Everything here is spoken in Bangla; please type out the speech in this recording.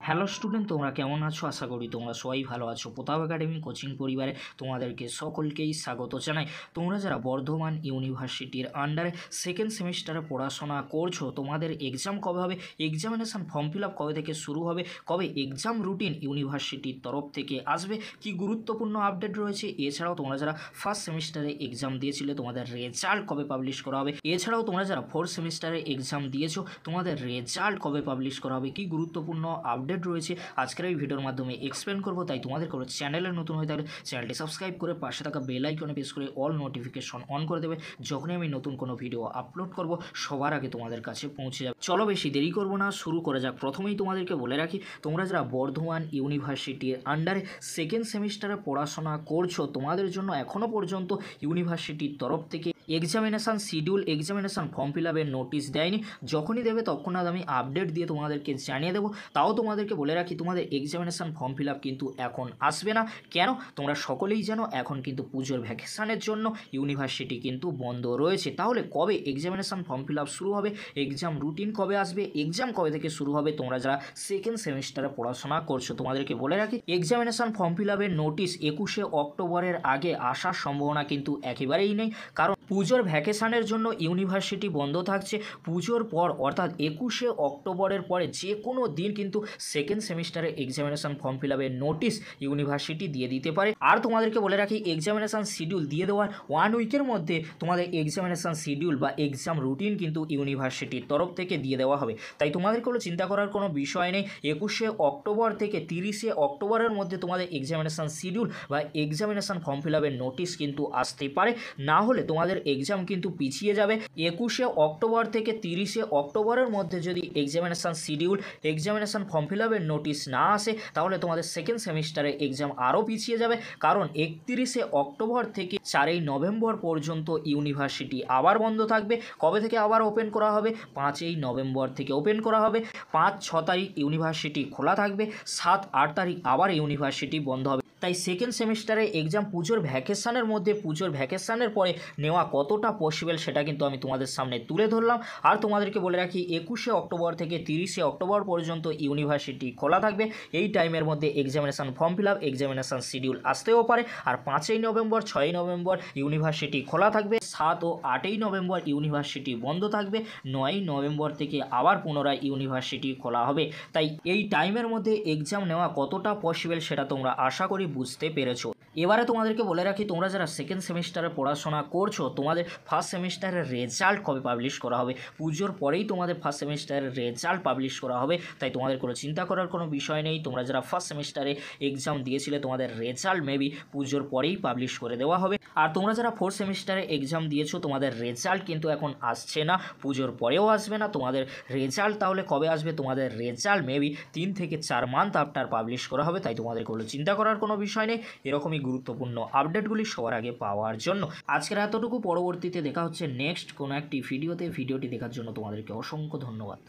হ্যালো স্টুডেন্ট, তোমরা কেমন আছো? আশা করি তোমরা সবাই ভালো আছো। প্রতাপ একাডেমি কোচিং পরিবারে তোমাদেরকে সকলকেই স্বাগত জানাই। তোমরা যারা বর্ধমান ইউনিভার্সিটির আন্ডারে সেকেন্ড সেমিস্টারে পড়াশোনা করছো, তোমাদের এক্সাম কবে হবে, এক্সামিনেশান ফর্ম ফিল আপ কবে থেকে শুরু হবে, কবে এক্সাম রুটিন ইউনিভার্সিটির তরফ থেকে আসবে, কি গুরুত্বপূর্ণ আপডেট রয়েছে, এছাড়াও তোমরা যারা ফার্স্ট সেমিস্টারে এক্সাম দিয়েছিলে তোমাদের রেজাল্ট কবে পাবলিশ করা হবে, এছাড়াও তোমরা যারা ফোর্থ সেমিস্টারে এক্সাম দিয়েছো তোমাদের রেজাল্ট কবে পাবলিশ করা হবে, কি গুরুত্বপূর্ণ আপডেট রয়েছে আজকের এই ভিডিওর মাধ্যমে এক্সপ্লেন করব। তাই তোমাদের কোনো চ্যানেলে নতুন হয়ে থাকলে চ্যানেলটি সাবস্ক্রাইব করে পাশে থাকা বেল আইকনে প্রেস করে অল নোটিফিকেশন অন করে দেবে। যখনই আমি নতুন কোনো ভিডিও আপলোড করব সবার আগে তোমাদের কাছে পৌঁছে যাবে। চলো বেশি দেরি করব না, শুরু করা যাক। প্রথমেই তোমাদেরকে বলে রাখি, তোমরা যারা বর্ধমান ইউনিভার্সিটির আন্ডারে সেকেন্ড সেমিস্টারে পড়াশোনা করছো তোমাদের জন্য এখনও পর্যন্ত ইউনিভার্সিটির তরফ থেকে examination schedule, examination form fill আপের নোটিশ দেয়নি। যখনই দেবে তখন আমি আপডেট দিয়ে তোমাদেরকে জানিয়ে দেবো। তাও তোমাদেরকে বলে রাখি, তোমাদের এক্সামিনেশান ফর্ম ফিল আপ কিন্তু এখন আসবে না। কেন? তোমরা সকলেই জানো এখন কিন্তু পুজোর ভ্যাকেশানের জন্য ইউনিভার্সিটি কিন্তু বন্ধ রয়েছে। তাহলে কবে এক্সামিনেশান ফর্ম ফিল আপ শুরু হবে, এক্সাম রুটিন কবে আসবে, এক্সাম কবে থেকে শুরু হবে, তোমরা যারা সেকেন্ড সেমিস্টারে পড়াশোনা করছো তোমাদেরকে বলে রাখি, এক্সামিনেশান ফর্ম ফিল আপের নোটিশ 21শে অক্টোবরের আগে আসার সম্ভাবনা কিন্তু একেবারেই নেই। কারণ পুজোর ভ্যাকেশানের জন্য ইউনিভার্সিটি বন্ধ থাকছে। পুজোর পর অর্থাৎ 21শে অক্টোবরের পরে যে কোনো দিন কিন্তু সেকেন্ড সেমিস্টারে এক্সামিনেশান ফর্ম ফিল আপের নোটিশ ইউনিভার্সিটি দিয়ে দিতে পারে। আর তোমাদেরকে বলে রাখি, এক্সামিনেশান শিডিউল দিয়ে দেওয়ার 1 উইকের মধ্যে তোমাদের এক্সামিনেশান শিডিউল বা এক্সাম রুটিন কিন্তু ইউনিভার্সিটির তরফ থেকে দিয়ে দেওয়া হবে। তাই তোমাদের কোনো চিন্তা করার কোনো বিষয় নেই। 21শে অক্টোবর থেকে 30শে অক্টোবরের মধ্যে তোমাদের এক্সামিনেশান শিডিউল বা এক্সামিনেশান ফর্ম ফিল আপের নোটিশ কিন্তু আসতে পারে। না হলে তোমাদের এক্সাম কিন্তু পিছিয়ে যাবে। 21শে অক্টোবর থেকে 30শে অক্টোবরের মধ্যে যদি examination schedule, examination form fill আপের নোটিশ না আসে তাহলে তোমাদের সেকেন্ড সেমিস্টারে এক্সাম আরও পিছিয়ে যাবে। কারণ 31শে অক্টোবর থেকে 4ই নভেম্বর পর্যন্ত ইউনিভার্সিটি আবার বন্ধ থাকবে। কবে থেকে আবার ওপেন করা হবে? 5ই নভেম্বর থেকে ওপেন করা হবে। 5-6 তারিখ ইউনিভার্সিটি খোলা থাকবে, 7-8 তারিখ আবার ইউনিভার্সিটি বন্ধ হবে। তাই সেকেন্ড সেমিস্টারে এক্সাম পুজোর ভ্যাকেশানের মধ্যে, পুজোর ভ্যাকেশানের পরে নেওয়া কতটা পসিবল সেটা কিন্তু আমি তোমাদের সামনে তুলে ধরলাম। আর তোমাদেরকে বলে রাখি, 21শে অক্টোবর থেকে 30শে অক্টোবর পর্যন্ত ইউনিভার্সিটি খোলা থাকবে। এই টাইমের মধ্যে examination form fill up, examination schedule আসতেও পারে। আর 5ই নভেম্বর, 6ই নভেম্বর ইউনিভার্সিটি খোলা থাকবে, 7 ও 8ই নভেম্বর ইউনিভার্সিটি বন্ধ থাকবে, 9ই নভেম্বর থেকে আবার পুনরায় ইউনিভার্সিটি খোলা হবে। তাই এই টাইমের মধ্যে এক্সাম নেওয়া কতটা পসিবল সেটা তোমরা আশা করি বুঝতে পেরেছো। এবারে তোমাদেরকে বলে রাখি, তোমরা যারা সেকেন্ড সেমিস্টারে পড়াশোনা করছো তোমাদের ফার্স্ট সেমিস্টারের রেজাল্ট কবে পাবলিশ করা হবে? পুজোর পরেই তোমাদের ফার্স্ট সেমিস্টারের রেজাল্ট পাবলিশ করা হবে। তাই তোমাদের কোনো চিন্তা করার কোনো বিষয় নেই। তোমরা যারা ফার্স্ট সেমিস্টারে এক্সাম দিয়েছিলে তোমাদের রেজাল্ট মেবি পুজোর পরেই পাবলিশ করে দেওয়া হবে। আর তোমরা যারা ফোর্থ সেমিস্টারে এক্সাম দিয়েছো তোমাদের রেজাল্ট কিন্তু এখন আসছে না, পুজোর পরেও আসবে না। তোমাদের রেজাল্ট তাহলে কবে আসবে? তোমাদের রেজাল্ট মেবি 3 থেকে 4 মান্থ আফটার পাবলিশ করা হবে। তাই তোমাদের কোনো চিন্তা করার কোনো বিষয় নেই এরকমই গুরুত্বপূর্ণ আপডেটগুলি সবার আগে পাওয়ার জন্য। আজকের এতটুকু, পরবর্তীতে দেখা হচ্ছে নেক্সট কোনো একটি ভিডিওতে। ভিডিওটি দেখার জন্য তোমাদেরকে অসংখ্য ধন্যবাদ।